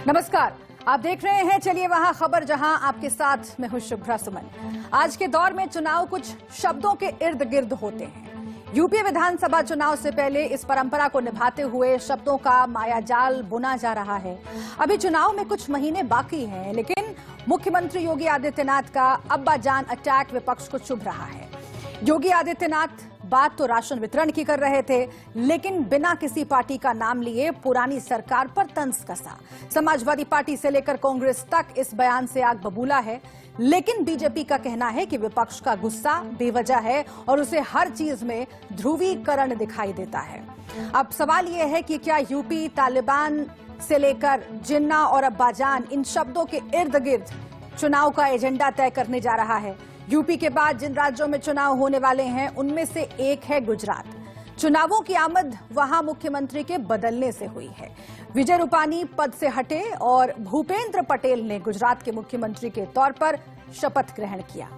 नमस्कार, आप देख रहे हैं चलिए वहां खबर, जहां आपके साथ मैं हूं शुभ्रा सुमन। आज के दौर में चुनाव कुछ शब्दों के इर्द गिर्द होते हैं। यूपी विधानसभा चुनाव से पहले इस परंपरा को निभाते हुए शब्दों का मायाजाल बुना जा रहा है। अभी चुनाव में कुछ महीने बाकी हैं, लेकिन मुख्यमंत्री योगी आदित्यनाथ का अब्बा जान अटैक विपक्ष को चुभ रहा है। योगी आदित्यनाथ बात तो राशन वितरण की कर रहे थे, लेकिन बिना किसी पार्टी का नाम लिए पुरानी सरकार पर तंज कसा। समाजवादी पार्टी से लेकर कांग्रेस तक इस बयान से आग बबूला है, लेकिन बीजेपी का कहना है कि विपक्ष का गुस्सा बेवजह है और उसे हर चीज में ध्रुवीकरण दिखाई देता है। अब सवाल यह है कि क्या यूपी तालिबान से लेकर जिन्ना और अब्बाजान इन शब्दों के इर्द गिर्द चुनाव का एजेंडा तय करने जा रहा है। यूपी के बाद जिन राज्यों में चुनाव होने वाले हैं उनमें से एक है गुजरात। चुनावों की आमद वहां मुख्यमंत्री के बदलने से हुई है। विजय रूपानी पद से हटे और भूपेंद्र पटेल ने गुजरात के मुख्यमंत्री के तौर पर शपथ ग्रहण किया।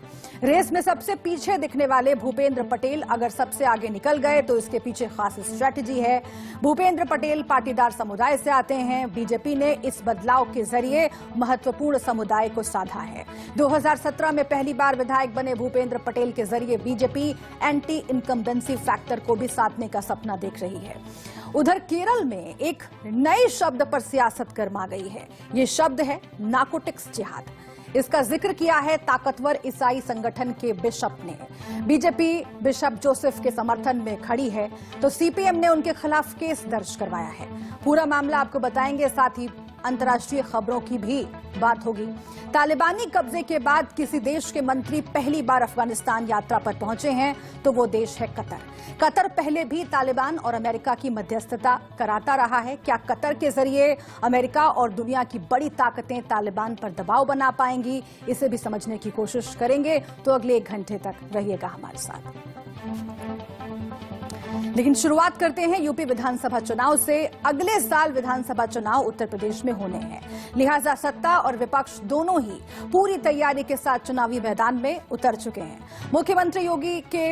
रेस में सबसे पीछे दिखने वाले भूपेंद्र पटेल अगर सबसे आगे निकल गए तो इसके पीछे खास स्ट्रैटेजी है। भूपेंद्र पटेल पाटीदार समुदाय से आते हैं। बीजेपी ने इस बदलाव के जरिए महत्वपूर्ण समुदाय को साधा है। 2017 में पहली बार विधायक बने भूपेंद्र पटेल के जरिए बीजेपी एंटी इनकम्बेंसी फैक्टर को भी साधने का सपना देख रही है। उधर केरल में एक नए शब्द पर सियासत गरमा गई है। ये शब्द है नार्कोटिक्स जिहाद। इसका जिक्र किया है ताकतवर ईसाई संगठन के बिशप ने। बीजेपी बिशप जोसेफ के समर्थन में खड़ी है, तो सीपीएम ने उनके खिलाफ केस दर्ज करवाया है। पूरा मामला आपको बताएंगे, साथ ही अंतर्राष्ट्रीय खबरों की भी बात होगी। तालिबानी कब्जे के बाद किसी देश के मंत्री पहली बार अफगानिस्तान यात्रा पर पहुंचे हैं, तो वो देश है कतर। कतर पहले भी तालिबान और अमेरिका की मध्यस्थता कराता रहा है। क्या कतर के जरिए अमेरिका और दुनिया की बड़ी ताकतें तालिबान पर दबाव बना पाएंगी, इसे भी समझने की कोशिश करेंगे। तो अगले 1 घंटे तक रहिएगा हमारे साथ। लेकिन शुरुआत करते हैं यूपी विधानसभा चुनाव से। अगले साल विधानसभा चुनाव उत्तर प्रदेश में होने हैं, लिहाजा सत्ता और विपक्ष दोनों ही पूरी तैयारी के साथ चुनावी मैदान में उतर चुके हैं। मुख्यमंत्री योगी के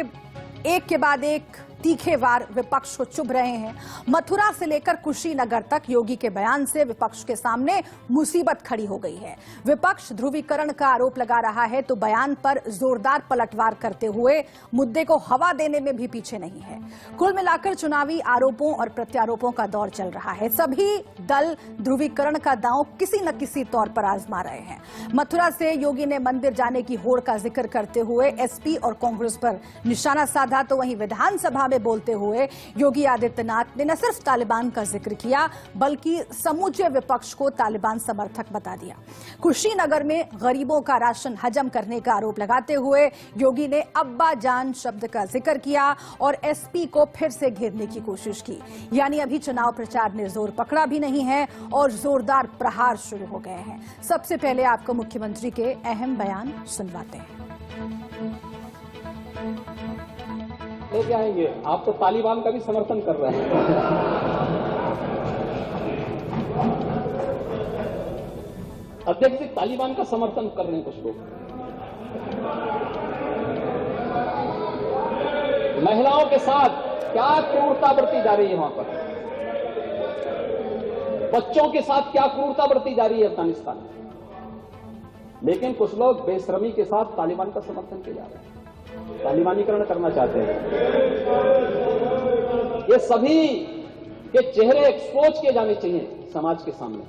एक के बाद एक तीखे वार विपक्ष को चुभ रहे हैं। मथुरा से लेकर कुशीनगर तक योगी के बयान से विपक्ष के सामने मुसीबत खड़ी हो गई है। विपक्ष ध्रुवीकरण का आरोप लगा रहा है, तो बयान पर जोरदार पलटवार करते हुए मुद्दे को हवा देने में भी पीछे नहीं है। कुल मिलाकर चुनावी आरोपों और प्रत्यारोपों का दौर चल रहा है। सभी दल ध्रुवीकरण का दांव किसी न किसी तौर पर आजमा रहे हैं। मथुरा से योगी ने मंदिर जाने की होड़ का जिक्र करते हुए एसपी और कांग्रेस पर निशाना साधा, तो वहीं विधानसभा में बोलते हुए योगी आदित्यनाथ ने न सिर्फ तालिबान का जिक्र किया, बल्कि समूचे विपक्ष को तालिबान समर्थक बता दिया। कुशीनगर में गरीबों का राशन हजम करने का आरोप लगाते हुए योगी ने अब्बा जान शब्द का जिक्र किया और एसपी को फिर से घेरने की कोशिश की। यानी अभी चुनाव प्रचार ने जोर पकड़ा भी नहीं है और जोरदार प्रहार शुरू हो गए हैं। सबसे पहले आपको मुख्यमंत्री के अहम बयान सुनवाते हैं। लेके आएंगे। आप तो तालिबान का भी समर्थन कर रहे हैं। अध्यक्ष जी, तालिबान का समर्थन कर रहे हैं कुछ लोग। महिलाओं के साथ क्या क्रूरता बरती जा रही है वहां पर, बच्चों के साथ क्या क्रूरता बरती जा रही है अफगानिस्तान में। लेकिन कुछ लोग बेशर्मी के साथ तालिबान का समर्थन किए जा रहे हैं, तालिबानीकरण करना चाहते हैं। ये सभी के चेहरे एक्सपोज किए जाने चाहिए समाज के सामने।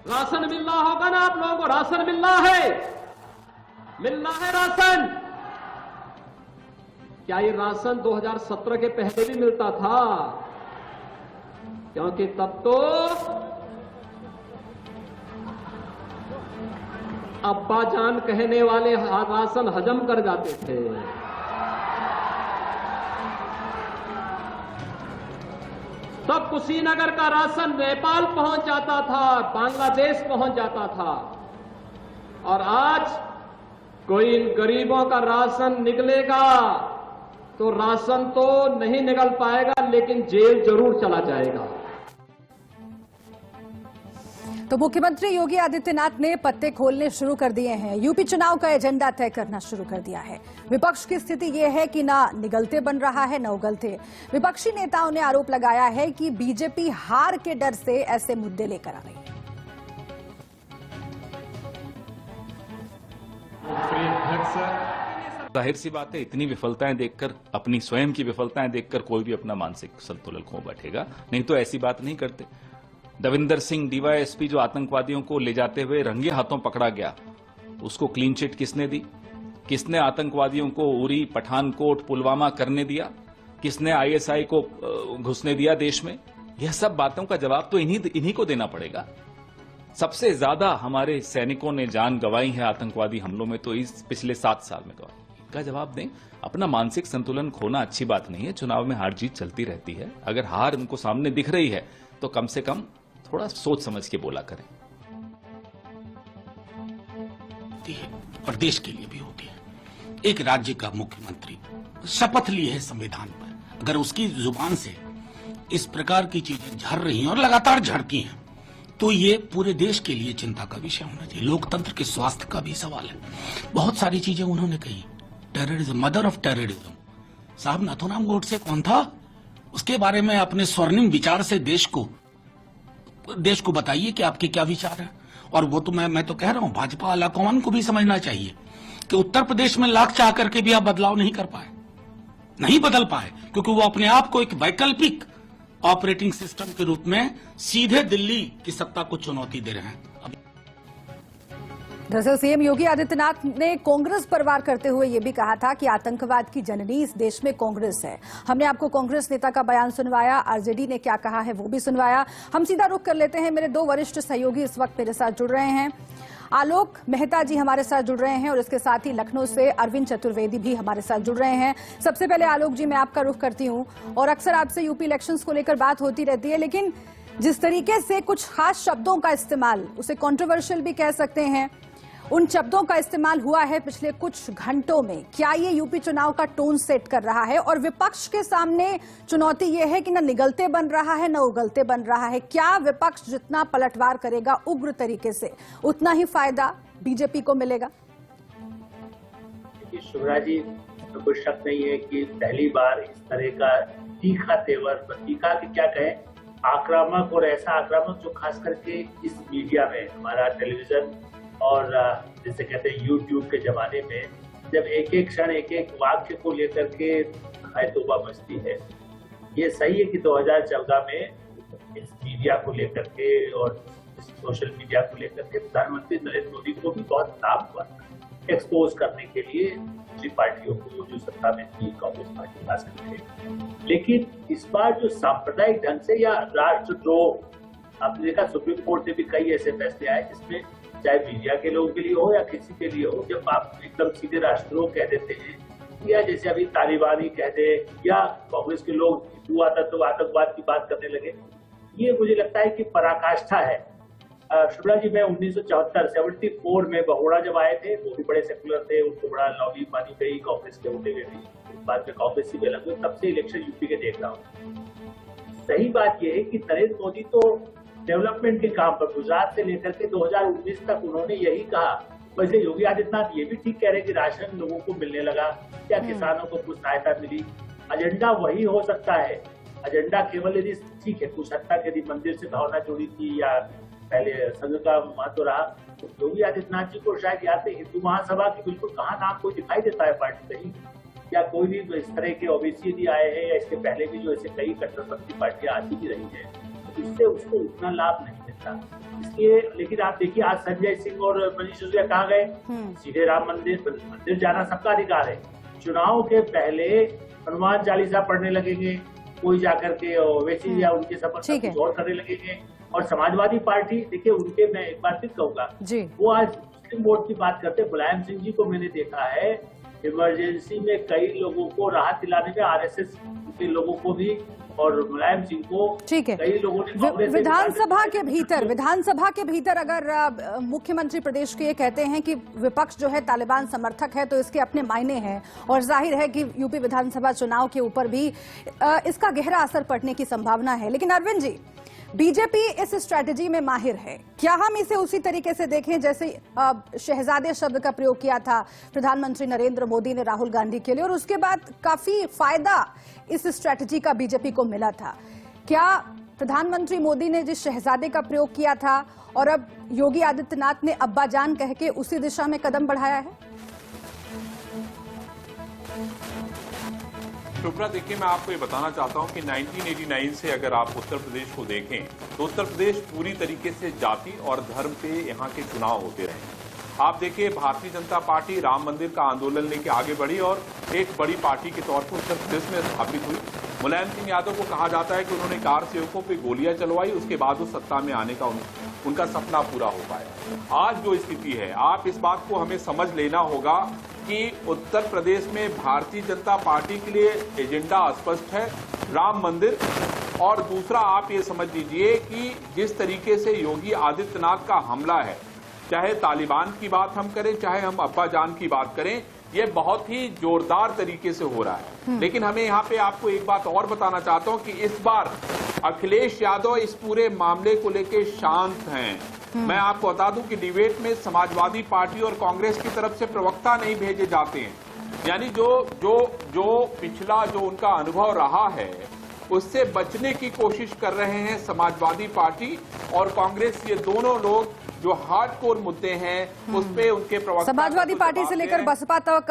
राशन मिल रहा होगा ना आप लोगों को? राशन मिल रहा है राशन। क्या ये राशन 2017 के पहले भी मिलता था? क्योंकि तब तो अब्बा जान कहने वाले राशन हजम कर जाते थे। तब कुशीनगर का राशन नेपाल पहुंच जाता था, बांग्लादेश पहुंच जाता था। और आज कोई इन गरीबों का राशन निकलेगा तो राशन तो नहीं निकल पाएगा, लेकिन जेल जरूर चला जाएगा। तो मुख्यमंत्री योगी आदित्यनाथ ने पत्ते खोलने शुरू कर दिए हैं। यूपी चुनाव का एजेंडा तय करना शुरू कर दिया है। विपक्ष की स्थिति यह है कि ना निगलते बन रहा है, न उगलते। विपक्षी नेताओं ने आरोप लगाया है कि बीजेपी हार के डर से ऐसे मुद्दे लेकर आ रही है। जाहिर सी बात है, इतनी विफलताएं देखकर, अपनी स्वयं की विफलताएं देखकर कोई भी अपना मानसिक संतुलन खो बैठेगा, नहीं तो ऐसी बात नहीं करते। दविंदर सिंह डीवाईएसपी जो आतंकवादियों को ले जाते हुए रंगे हाथों पकड़ा गया, उसको क्लीन चिट किसने दी? किसने आतंकवादियों को उरी, पठानकोट, पुलवामा करने दिया? किसने आईएसआई को घुसने दिया देश में? यह सब बातों का जवाब तो इन्हीं को देना पड़ेगा। सबसे ज्यादा हमारे सैनिकों ने जान गंवाई है आतंकवादी हमलों में, तो इस पिछले 7 साल में गंवाई। इनका जवाब दें। अपना मानसिक संतुलन खोना अच्छी बात नहीं है। चुनाव में हार जीत चलती रहती है। अगर हार उनको सामने दिख रही है तो कम से कम थोड़ा सोच समझ के बोला करें। और देश के लिए भी होती है। एक राज्य का मुख्यमंत्री शपथ ली है संविधान पर, अगर उसकी जुबान से इस प्रकार की चीजें झड़ रही हैं और लगातार झड़ती हैं, तो ये पूरे देश के लिए चिंता का विषय होना चाहिए। लोकतंत्र के स्वास्थ्य का भी सवाल है। बहुत सारी चीजें उन्होंने कही। Terrorism, mother of terrorism. साहब, नाथूराम गोडसे कौन था? उसके बारे में अपने स्वर्णिम विचार से देश को बताइए कि आपके क्या विचार हैं। और वो तो मैं तो कह रहा हूं, भाजपा आलाकमान को भी समझना चाहिए कि उत्तर प्रदेश में लाख चाह करके भी आप बदलाव नहीं कर पाए, नहीं बदल पाए, क्योंकि वो अपने आप को एक वैकल्पिक ऑपरेटिंग सिस्टम के रूप में सीधे दिल्ली की सत्ता को चुनौती दे रहे हैं। दरअसल सीएम योगी आदित्यनाथ ने कांग्रेस पर वार करते हुए यह भी कहा था कि आतंकवाद की जननी इस देश में कांग्रेस है। हमने आपको कांग्रेस नेता का बयान सुनवाया, आरजेडी ने क्या कहा है वो भी सुनवाया। हम सीधा रुख कर लेते हैं। मेरे 2 वरिष्ठ सहयोगी इस वक्त मेरे साथ जुड़ रहे हैं। आलोक मेहता जी हमारे साथ जुड़ रहे हैं और इसके साथ ही लखनऊ से अरविंद चतुर्वेदी भी हमारे साथ जुड़ रहे हैं। सबसे पहले आलोक जी, मैं आपका रुख करती हूं और अक्सर आपसे यूपी इलेक्शंस को लेकर बात होती रहती है, लेकिन जिस तरीके से कुछ खास शब्दों का इस्तेमाल, उसे कंट्रोवर्शियल भी कह सकते हैं, उन शब्दों का इस्तेमाल हुआ है पिछले कुछ घंटों में, क्या ये यूपी चुनाव का टोन सेट कर रहा है? और विपक्ष के सामने चुनौती ये है कि न निगलते बन रहा है न उगलते बन रहा है। क्या विपक्ष जितना पलटवार करेगा उग्र तरीके से, उतना ही फायदा बीजेपी को मिलेगा? शुभ्रा जी, तो कोई शक नहीं है कि पहली बार इस तरह का तीखा तेवर, तीखा कि क्या कहें, आक्रामक, और ऐसा आक्रामक जो खास करके इस मीडिया में, हमारा टेलीविजन और जैसे कहते हैं यूट्यूब के जमाने में, जब एक एक क्षण, एक एक वाक्य को लेकर के हाय तौबा मचती है। ये सही है कि 2014 में इस मीडिया को लेकर के और सोशल मीडिया को लेकर के प्रधानमंत्री नरेंद्र मोदी को भी बहुत लाभ हुआ एक्सपोज करने के लिए दूसरी पार्टियों को जो सत्ता में थी, कांग्रेस पार्टी खास करके। लेकिन इस बार जो सांप्रदायिक ढंग से या राष्ट्रद्रोह, आपने देखा सुप्रीम कोर्ट ने भी कई ऐसे फैसले आए जिसमें चाहे मीडिया के लोगों के लिए हो या किसी के लिए हो, जब आप एकदम सीधे राष्ट्रद्रोह कह देते हैं या जैसे अभी तालिबानी कह दे या कांग्रेस के लोग हिंदू आतंकवाद की बात करने लगे, ये मुझे लगता है कि पराकाष्ठा है। शुभ्रा जी, मैं 1974 में बहोड़ा जब आए थे, वो भी बड़े सेकुलर थे, उनको बड़ा लॉबी मानी गई, कांग्रेस के होते हुए भी बाद में कांग्रेस ही अलग हुई, तब से इलेक्शन यूपी के देख रहा हूँ। सही बात यह है कि नरेंद्र मोदी तो डेवलपमेंट के काम पर गुजरात से लेकर के 2019 तक उन्होंने यही कहा। वैसे योगी आदित्यनाथ ये भी ठीक कह रहे कि राशन लोगों को मिलने लगा, क्या किसानों को कुछ सहायता मिली। एजेंडा वही हो सकता है। एजेंडा केवल यदि ठीक है, कुछ हद तक यदि मंदिर से भावना जुड़ी थी या पहले संघ का महत्व रहा, तो योगी आदित्यनाथ जी को शायद याद है हिंदू महासभा की बिल्कुल कहाँ नाम कोई दिखाई देता है पार्टी कहीं, या कोई भी इस तरह के ओबीसी यदि आए हैं या इसके पहले भी जो ऐसे कई कट्टरपंथी पार्टियां आती ही रही है, इससे उसको उतना लाभ नहीं मिलता। इसलिए लेकिन आप देखिए, आज संजय सिंह और मनीष सिसोदिया कहाँ गए? सीधे राम मंदिर जाना सबका अधिकार है। चुनाव के पहले हनुमान चालीसा पढ़ने लगेंगे, कोई जाकर के ओवैसी या उनके समर्थक कुछ और करने लगेंगे। और समाजवादी पार्टी, देखिए उनके, मैं एक बार फिर कहूंगा, वो आज मुस्लिम वोट की बात करते। मुलायम सिंह जी को मैंने देखा है इमरजेंसी में कई लोगों को राहत दिलाने में, आरएसएस के लोगों को भी, और मुलायम सिंह को कई लोगों ने विधानसभा के भीतर अगर मुख्यमंत्री प्रदेश के ये कहते हैं कि विपक्ष जो है तालिबान समर्थक है, तो इसके अपने मायने हैं और जाहिर है कि यूपी विधानसभा चुनाव के ऊपर भी इसका गहरा असर पड़ने की संभावना है। लेकिन अरविंद जी, बीजेपी इस स्ट्रैटेजी में माहिर है, क्या हम इसे उसी तरीके से देखें जैसे शहजादे शब्द का प्रयोग किया था प्रधानमंत्री नरेंद्र मोदी ने राहुल गांधी के लिए, और उसके बाद काफी फायदा इस स्ट्रैटेजी का बीजेपी को मिला था? क्या प्रधानमंत्री मोदी ने जिस शहजादे का प्रयोग किया था और अब योगी आदित्यनाथ ने अब्बाजान कह के उसी दिशा में कदम बढ़ाया है? शुभ्रा, देखिए मैं आपको ये बताना चाहता हूं कि 1989 से अगर आप उत्तर प्रदेश को देखें तो उत्तर प्रदेश पूरी तरीके से जाति और धर्म पे यहाँ के चुनाव होते रहे। आप देखिए भारतीय जनता पार्टी राम मंदिर का आंदोलन लेके आगे बढ़ी और एक बड़ी पार्टी के तौर पर उत्तर प्रदेश में स्थापित हुई। मुलायम सिंह यादव को कहा जाता है कि उन्होंने कार सेवकों पे गोलियां चलवाई, उसके बाद वो सत्ता में आने का उनका सपना पूरा हो पाया। आज जो स्थिति है, आप इस बात को हमें समझ लेना होगा कि उत्तर प्रदेश में भारतीय जनता पार्टी के लिए एजेंडा स्पष्ट है, राम मंदिर। और दूसरा आप ये समझ लीजिए कि जिस तरीके से योगी आदित्यनाथ का हमला है, चाहे तालिबान की बात हम करें, चाहे हम अब्बा जान की बात करें, ये बहुत ही जोरदार तरीके से हो रहा है। लेकिन हमें यहाँ पे आपको एक बात और बताना चाहता हूं कि इस बार अखिलेश यादव इस पूरे मामले को लेकर शांत हैं। मैं आपको बता दूं कि डिबेट में समाजवादी पार्टी और कांग्रेस की तरफ से प्रवक्ता नहीं भेजे जाते हैं। यानी जो पिछला जो उनका अनुभव रहा है उससे बचने की कोशिश कर रहे हैं समाजवादी पार्टी और कांग्रेस। ये दोनों लोग जो हार्डकोर मुद्दे हैं उस पे उनके प्रवक्ता समाजवादी पार्टी से लेकर बसपा तक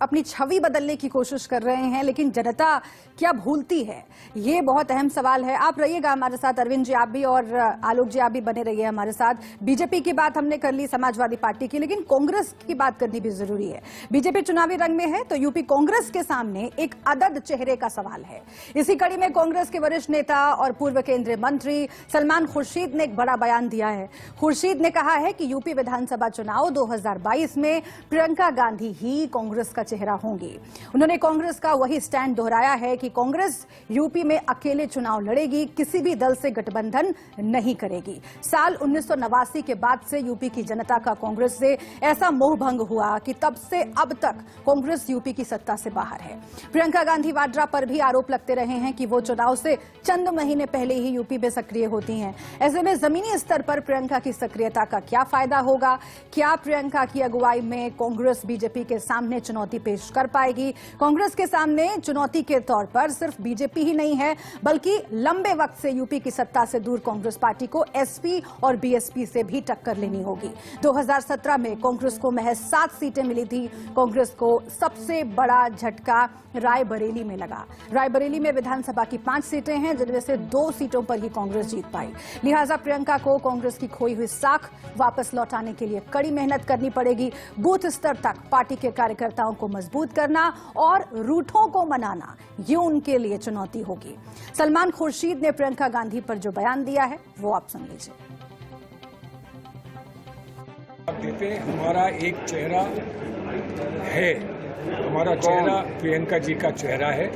अपनी छवि बदलने की कोशिश कर रहे हैं, लेकिन जनता क्या भूलती है, ये बहुत अहम सवाल है। आप रहिएगा हमारे साथ, अरविंद जी आप भी और आलोक जी आप भी बने रहिए हमारे साथ। बीजेपी की बात हमने कर ली, समाजवादी पार्टी की, लेकिन कांग्रेस की बात करनी भी जरूरी है। बीजेपी चुनावी रंग में है तो यूपी कांग्रेस के सामने एक अदद चेहरे का सवाल है। इसी कड़ी में कांग्रेस के वरिष्ठ नेता और पूर्व केंद्रीय मंत्री सलमान खुर्शीद ने एक बड़ा बयान दिया है। खुर्शीद ने कहा है कि यूपी विधानसभा चुनाव 2022 में प्रियंका गांधी ही कांग्रेस का चेहरा होंगी। उन्होंने कांग्रेस का वही स्टैंड दोहराया है कि कांग्रेस यूपी में अकेले चुनाव लड़ेगी, किसी भी दल से गठबंधन नहीं करेगी। साल 1989 के बाद से यूपी की जनता का कांग्रेस से ऐसा मोह भंग हुआ कि तब से अब तक कांग्रेस यूपी की सत्ता से बाहर है। प्रियंका गांधी वाड्रा पर भी आरोप लगते रहे हैं कि वो चुनाव से चंद महीने पहले ही यूपी में सक्रिय होती हैं। ऐसे में जमीनी स्तर पर प्रियंका की सक्रियता का क्या फायदा होगा? क्या प्रियंका की अगुवाई में कांग्रेस बीजेपी के सामने चुनौती पेश कर पाएगी? कांग्रेस के सामने चुनौती के तौर पर सिर्फ बीजेपी ही नहीं है, बल्कि लंबे वक्त से यूपी की सत्ता से दूर कांग्रेस पार्टी को एसपी और बीएसपी से भी टक्कर लेनी होगी। 2017 में कांग्रेस को महज 7 सीटें मिली थी। कांग्रेस को सबसे बड़ा झटका रायबरेली में लगा। रायबरेली में विधानसभा की 5 सीटें हैं, जिनमें से 2 सीटों पर ही कांग्रेस जीत पाई। लिहाजा प्रियंका को कांग्रेस की खोई हुई साख वापस लौटाने के लिए कड़ी मेहनत करनी पड़ेगी। बूथ स्तर तक पार्टी के कार्यकर्ताओं को मजबूत करना और रूठों को मनाना, ये उनके लिए चुनौती होगी। सलमान खुर्शीद ने प्रियंका गांधी पर जो बयान दिया है वो आप सुन लीजिए। आप देते हैं, हमारा एक चेहरा है, हमारा चेहरा प्रियंका जी का चेहरा है,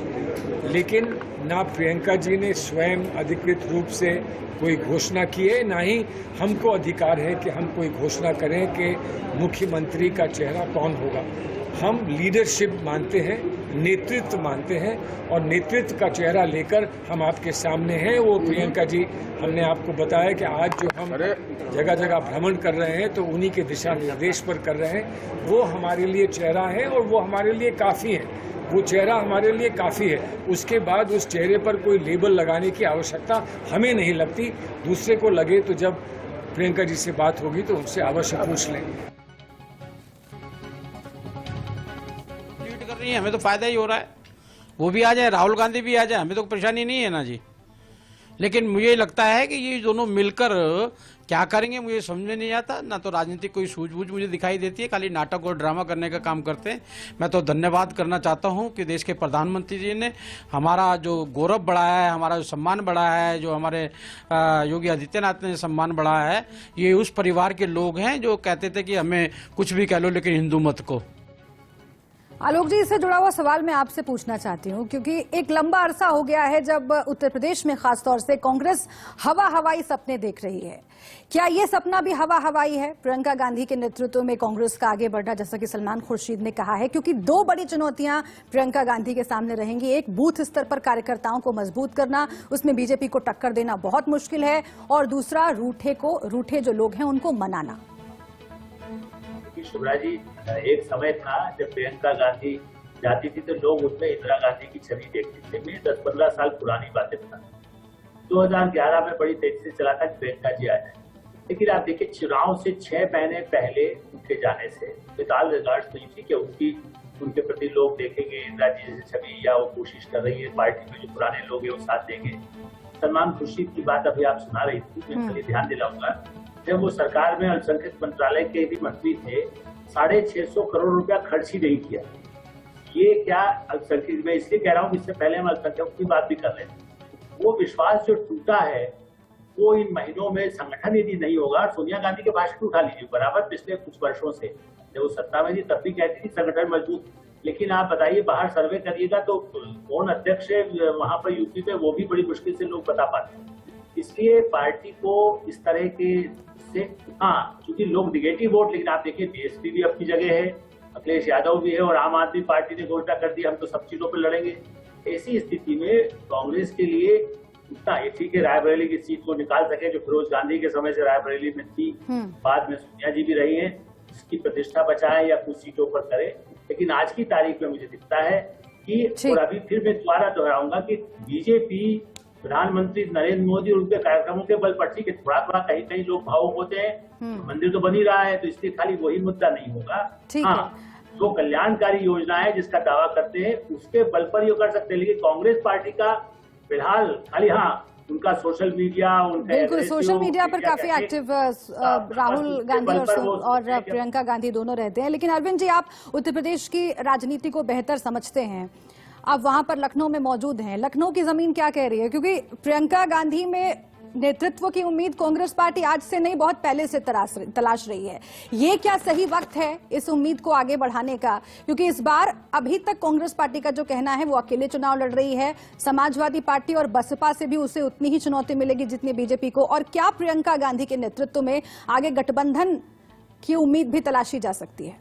लेकिन ना प्रियंका जी ने स्वयं अधिकृत रूप से कोई घोषणा की है, ना ही हमको अधिकार है कि हम कोई घोषणा करें कि मुख्यमंत्री का चेहरा कौन होगा। हम लीडरशिप मानते हैं, नेतृत्व मानते हैं और नेतृत्व का चेहरा लेकर हम आपके सामने हैं। वो प्रियंका जी, हमने आपको बताया कि आज जो हम जगह जगह भ्रमण कर रहे हैं तो उन्हीं के दिशा निर्देश पर कर रहे हैं। वो हमारे लिए चेहरा है और वो हमारे लिए काफ़ी है। वो चेहरा हमारे लिए काफ़ी है। उसके बाद उस चेहरे पर कोई लेबल लगाने की आवश्यकता हमें नहीं लगती। दूसरे को लगे तो जब प्रियंका जी से बात होगी तो उनसे अवश्य पूछ लें। ट्वीट कर रही है, हमें तो फायदा ही हो रहा है। वो भी आ जाए, राहुल गांधी भी आ जाए, हमें तो परेशानी नहीं है ना जी। लेकिन मुझे लगता है कि ये दोनों मिलकर क्या करेंगे मुझे समझ में नहीं आता। ना तो राजनीतिक कोई सूझबूझ मुझे दिखाई देती है, खाली नाटक और ड्रामा करने का काम करते हैं। मैं तो धन्यवाद करना चाहता हूं कि देश के प्रधानमंत्री जी ने हमारा जो गौरव बढ़ाया है, हमारा जो सम्मान बढ़ाया है, जो हमारे योगी आदित्यनाथ ने सम्मान बढ़ाया है, ये उस परिवार के लोग हैं जो कहते थे कि हमें कुछ भी कह लो लेकिन हिंदू मत को। आलोक जी, इससे जुड़ा हुआ सवाल मैं आपसे पूछना चाहती हूं, क्योंकि एक लंबा अरसा हो गया है जब उत्तर प्रदेश में खासतौर से कांग्रेस हवाई सपने देख रही है। क्या ये सपना भी हवाई है? प्रियंका गांधी के नेतृत्व में कांग्रेस का आगे बढ़ना, जैसा कि सलमान खुर्शीद ने कहा है, क्योंकि 2 बड़ी चुनौतियां प्रियंका गांधी के सामने रहेंगी। एक, बूथ स्तर पर कार्यकर्ताओं को मजबूत करना, उसमें बीजेपी को टक्कर देना बहुत मुश्किल है, और दूसरा, रूठे जो लोग हैं उनको मनाना। शुभ्रा जी, एक समय था जब प्रियंका गांधी जाती थी तो लोग उसमें इंदिरा गांधी की छवि देखते थे। मैं 10-15 साल पुरानी बातें बता, 2011 में बड़ी तेजी से चला था कि प्रियंका जी आ जाए। लेकिन आप देखिए, चुनाव से 6 महीने पहले उनके जाने से विदाल रिगार्ड्स तो थी कि उनके प्रति बहुत ही लोग देखेंगे इंदिरा जी जैसे छवि, या वो कोशिश कर रही है पार्टी में जो पुराने लोग हैं वो साथ देंगे। सलमान खुर्शीद की बात अभी आप सुना रही थी, मैं खाली ध्यान दिलाऊंगा, जब वो सरकार में अल्पसंख्यक मंत्रालय के भी मंत्री थे, 650 करोड़ रुपया खर्च ही नहीं किया। ये क्या अल्पसंख्यक, मैं इसलिए कह रहा हूँ, इससे पहले हम अल्पसंख्यकों की बात भी कर रहे थे। वो विश्वास जो टूटा है वो इन महीनों में संगठन यदि नहीं होगा। सोनिया गांधी के भाषण उठा लीजिए, बराबर पिछले कुछ वर्षों से जब वो सत्ता में थी तब भी कहती थी संगठन मजबूत, लेकिन आप बताइए बाहर सर्वे करिएगा तो कौन अध्यक्ष है वहां पर यूपी पे, वो भी बड़ी मुश्किल से लोग बता पाते हैं। इसलिए पार्टी को इस तरह के से, हाँ क्योंकि लोग निगेटिव वोट, लेकिन आप देखिए बीएसपी भी अपनी जगह है, अखिलेश यादव भी है, और आम आदमी पार्टी ने घोषणा कर दी हम तो सब चीजों पर लड़ेंगे। ऐसी स्थिति में कांग्रेस के लिए उतना ये ठीक है रायबरेली की सीट को निकाल सके, जो फिरोज गांधी के समय से रायबरेली में थी, बाद में सोनिया जी भी रही है, इसकी प्रतिष्ठा बचाए या कुछ सीटों पर करे। लेकिन आज की तारीख में मुझे दिखता है कि, और अभी फिर मैं दोबारा दोहराऊंगा कि बीजेपी, प्रधानमंत्री नरेंद्र मोदी और उनके कार्यक्रमों के बल पर, ठीक है थोड़ा थोड़ा कहीं कहीं लोग भावुक होते हैं, मंदिर तो बन ही रहा है, तो इसलिए खाली वही मुद्दा नहीं होगा। हाँ, जो कल्याणकारी योजना है जिसका दावा करते हैं उसके बल पर ये कर सकते हैं, लेकिन कांग्रेस पार्टी का फिलहाल खाली, हाँ उनका सोशल मीडिया, उनका बिल्कुल सोशल मीडिया पर काफी एक्टिव राहुल गांधी और प्रियंका गांधी दोनों रहते हैं। लेकिन अरविंद जी, आप उत्तर प्रदेश की राजनीति को बेहतर समझते हैं, आप वहां पर लखनऊ में मौजूद हैं, लखनऊ की जमीन क्या कह रही है? क्योंकि प्रियंका गांधी में नेतृत्व की उम्मीद कांग्रेस पार्टी आज से नहीं बहुत पहले से तलाश रही है। ये क्या सही वक्त है इस उम्मीद को आगे बढ़ाने का? क्योंकि इस बार अभी तक कांग्रेस पार्टी का जो कहना है वो अकेले चुनाव लड़ रही है, समाजवादी पार्टी और बसपा से भी उसे उतनी ही चुनौती मिलेगी जितनी बीजेपी को। और क्या प्रियंका गांधी के नेतृत्व में आगे गठबंधन की उम्मीद भी तलाशी जा सकती है?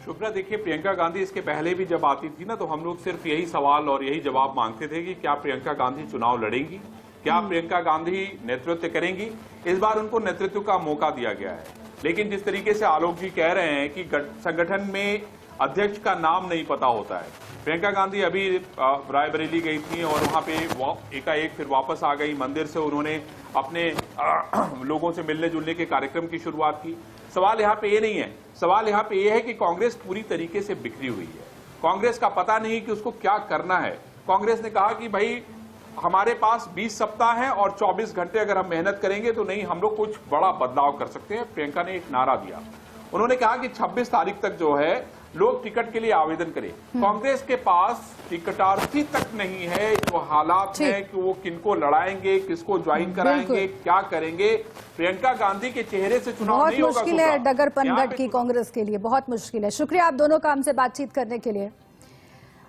शुभ्रा, देखिए प्रियंका गांधी इसके पहले भी जब आती थी ना, तो हम लोग सिर्फ यही सवाल और यही जवाब मांगते थे कि क्या प्रियंका गांधी चुनाव लड़ेंगी, क्या प्रियंका गांधी नेतृत्व करेंगी। इस बार उनको नेतृत्व का मौका दिया गया है, लेकिन जिस तरीके से आलोक जी कह रहे हैं कि संगठन में अध्यक्ष का नाम नहीं पता होता है। प्रियंका गांधी अभी रायबरेली गई थी और वहां पे एकाएक फिर वापस आ गई मंदिर से, उन्होंने अपने लोगों से मिलने जुलने के कार्यक्रम की शुरुआत की। सवाल यहाँ पे ये नहीं है, सवाल यहाँ पे ये है कि कांग्रेस पूरी तरीके से बिखरी हुई है, कांग्रेस का पता नहीं कि उसको क्या करना है। कांग्रेस ने कहा कि भाई हमारे पास 20 सप्ताह हैं और 24 घंटे अगर हम मेहनत करेंगे तो नहीं हम लोग कुछ बड़ा बदलाव कर सकते हैं। प्रियंका ने एक नारा दिया, उन्होंने कहा कि 26 तारीख तक जो है लोग टिकट के लिए आवेदन करें। कांग्रेस के पास टिकटार्थी तक नहीं है, जो हालात है कि वो किनको लड़ाएंगे, किसको ज्वाइन कराएंगे, क्या करेंगे। प्रियंका गांधी के चेहरे से चुनाव बहुत नहीं होगा। मुश्किल है डगर पनगढ़ की कांग्रेस के लिए, बहुत मुश्किल है। शुक्रिया आप दोनों का हमसे बातचीत करने के लिए।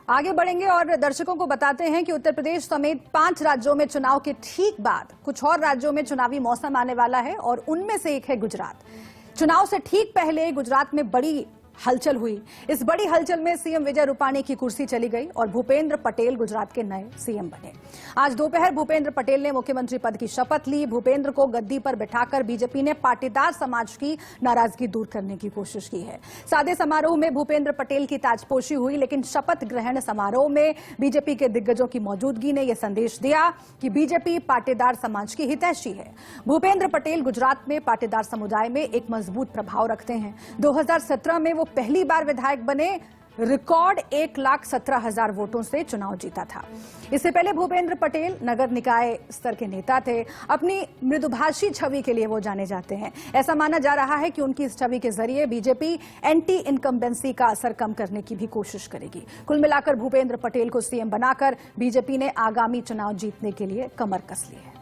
आगे बढ़ेंगे और दर्शकों को बताते हैं कि उत्तर प्रदेश समेत 5 राज्यों में चुनाव के ठीक बाद कुछ और राज्यों में चुनावी मौसम आने वाला है और उनमें से एक है गुजरात। चुनाव से ठीक पहले गुजरात में बड़ी हलचल हुई। इस बड़ी हलचल में सीएम विजय रूपाणी की कुर्सी चली गई और भूपेंद्र पटेल गुजरात के नए सीएम बने। आज दोपहर भूपेंद्र पटेल ने मुख्यमंत्री पद की शपथ ली। भूपेंद्र को गद्दी पर बिठाकर बीजेपी ने पाटीदार समाज की नाराजगी दूर करने की कोशिश की है। सादे समारोह में भूपेंद्र पटेल की ताजपोशी हुई, लेकिन शपथ ग्रहण समारोह में बीजेपी के दिग्गजों की मौजूदगी ने यह संदेश दिया कि बीजेपी पाटीदार समाज की हितैषी है। भूपेंद्र पटेल गुजरात में पाटीदार समुदाय में एक मजबूत प्रभाव रखते हैं। 2017 में वो पहली बार विधायक बने, रिकॉर्ड 1,17,000 वोटों से चुनाव जीता था। इससे पहले भूपेंद्र पटेल नगर निकाय स्तर के नेता थे। अपनी मृदुभाषी छवि के लिए वो जाने जाते हैं। ऐसा माना जा रहा है कि उनकी इस छवि के जरिए बीजेपी एंटी इनकम्बेंसी का असर कम करने की भी कोशिश करेगी। कुल मिलाकर भूपेंद्र पटेल को सीएम बनाकर बीजेपी ने आगामी चुनाव जीतने के लिए कमर कस ली है।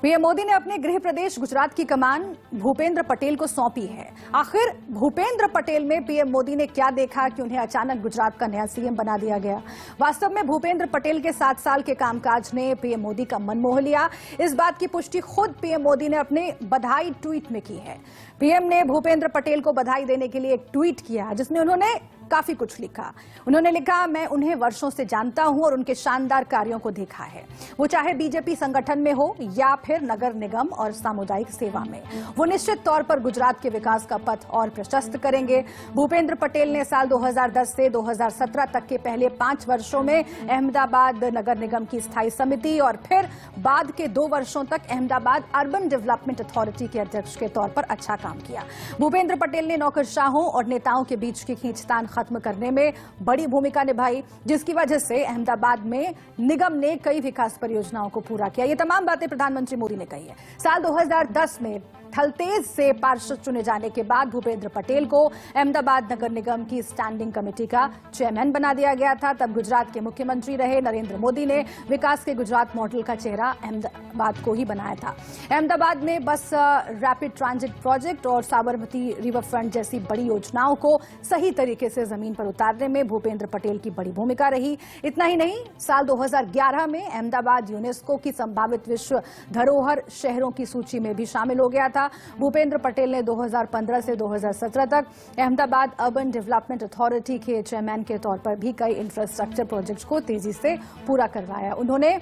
पीएम मोदी ने अपने गृह प्रदेश गुजरात की कमान भूपेंद्र पटेल को सौंपी है। आखिर भूपेंद्र पटेल में पीएम मोदी ने क्या देखा कि उन्हें अचानक गुजरात का नया सीएम बना दिया गया? वास्तव में भूपेंद्र पटेल के 7 साल के कामकाज ने पीएम मोदी का मन मोह लिया। इस बात की पुष्टि खुद पीएम मोदी ने अपने बधाई ट्वीट में की है। पीएम ने भूपेंद्र पटेल को बधाई देने के लिए एक ट्वीट किया जिसमें उन्होंने काफी कुछ लिखा। उन्होंने लिखा, मैं उन्हें वर्षों से जानता हूं और उनके शानदार कार्यों को देखा है। वो चाहे बीजेपी संगठन में हो या फिर नगर निगम और सामुदायिक सेवा में, वो निश्चित तौर पर गुजरात के विकास का पथ और प्रशस्त करेंगे। भूपेंद्र पटेल ने साल 2010 से 2017 तक के पहले 5 वर्षों में अहमदाबाद नगर निगम की स्थायी समिति और फिर बाद के 2 वर्षों तक अहमदाबाद अर्बन डेवलपमेंट अथॉरिटी के अध्यक्ष के तौर पर अच्छा काम किया। भूपेंद्र पटेल ने नौकरशाहों और नेताओं के बीच की खींचतान खत्म करने में बड़ी भूमिका निभाई, जिसकी वजह से अहमदाबाद में निगम ने कई विकास परियोजनाओं को पूरा किया। ये तमाम बातें प्रधानमंत्री मोदी ने कही है। साल 2010 में थलतेज से पार्षद चुने जाने के बाद भूपेंद्र पटेल को अहमदाबाद नगर निगम की स्टैंडिंग कमेटी का चेयरमैन बना दिया गया था। तब गुजरात के मुख्यमंत्री रहे नरेंद्र मोदी ने विकास के गुजरात मॉडल का चेहरा अहमदाबाद को ही बनाया था। अहमदाबाद में बस रैपिड ट्रांजिट प्रोजेक्ट और साबरमती रिवर फ्रंट जैसी बड़ी योजनाओं को सही तरीके से जमीन पर उतारने में भूपेंद्र पटेल की बड़ी भूमिका रही। इतना ही नहीं, साल 2011 में अहमदाबाद यूनेस्को की संभावित विश्व धरोहर शहरों की सूची में भी शामिल हो गया था। भूपेंद्र पटेल ने 2015 से 2017 तक अहमदाबाद अर्बन डेवलपमेंट अथॉरिटी के चेयरमैन के तौर पर भी कई इंफ्रास्ट्रक्चर प्रोजेक्ट्स को तेजी से पूरा करवाया। उन्होंने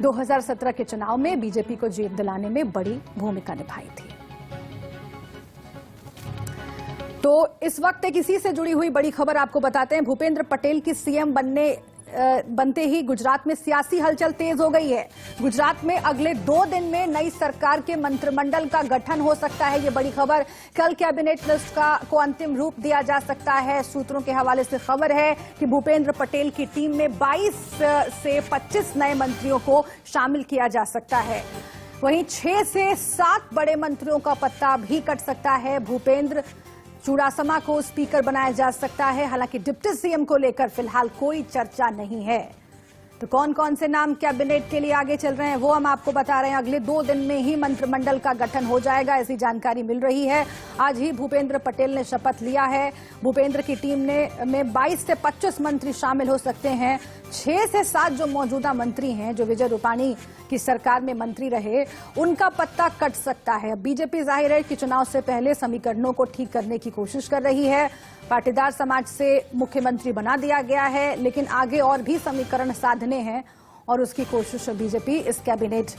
2017 के चुनाव में बीजेपी को जीत दिलाने में बड़ी भूमिका निभाई थी। तो इस वक्त एक इसी से जुड़ी हुई बड़ी खबर आपको बताते हैं। भूपेंद्र पटेल की सीएम बनते ही गुजरात में सियासी हलचल तेज हो गई है। गुजरात में अगले 2 दिन में नई सरकार के मंत्रिमंडल का गठन हो सकता है, ये बड़ी खबर। कल कैबिनेट लिस्ट को अंतिम रूप दिया जा सकता है। सूत्रों के हवाले से खबर है कि भूपेंद्र पटेल की टीम में 22 से 25 नए मंत्रियों को शामिल किया जा सकता है। वहीं 6 से 7 बड़े मंत्रियों का पत्ता भी कट सकता है। भूपेंद्र चुड़ासमा को स्पीकर बनाया जा सकता है। हालांकि डिप्टी सीएम को लेकर फिलहाल कोई चर्चा नहीं है। तो कौन कौन से नाम कैबिनेट के लिए आगे चल रहे हैं वो हम आपको बता रहे हैं। अगले 2 दिन में ही मंत्रिमंडल का गठन हो जाएगा, ऐसी जानकारी मिल रही है। आज ही भूपेंद्र पटेल ने शपथ लिया है। भूपेंद्र की टीम में 22 से 25 मंत्री शामिल हो सकते हैं। 6 से 7 जो मौजूदा मंत्री हैं, जो विजय रूपाणी की सरकार में मंत्री रहे, उनका पत्ता कट सकता है। बीजेपी जाहिर है कि चुनाव से पहले समीकरणों को ठीक करने की कोशिश कर रही है। पाटीदार समाज से मुख्यमंत्री बना दिया गया है, लेकिन आगे और भी समीकरण साधने हैं और उसकी कोशिश बीजेपी इस कैबिनेट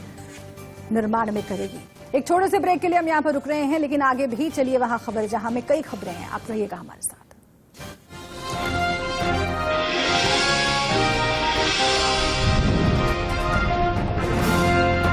निर्माण में करेगी। एक छोटे से ब्रेक के लिए हम यहां पर रुक रहे हैं, लेकिन आगे भी चलिए वहां खबर जहां में कई खबरें हैं। आप रहिएगा हमारे साथ।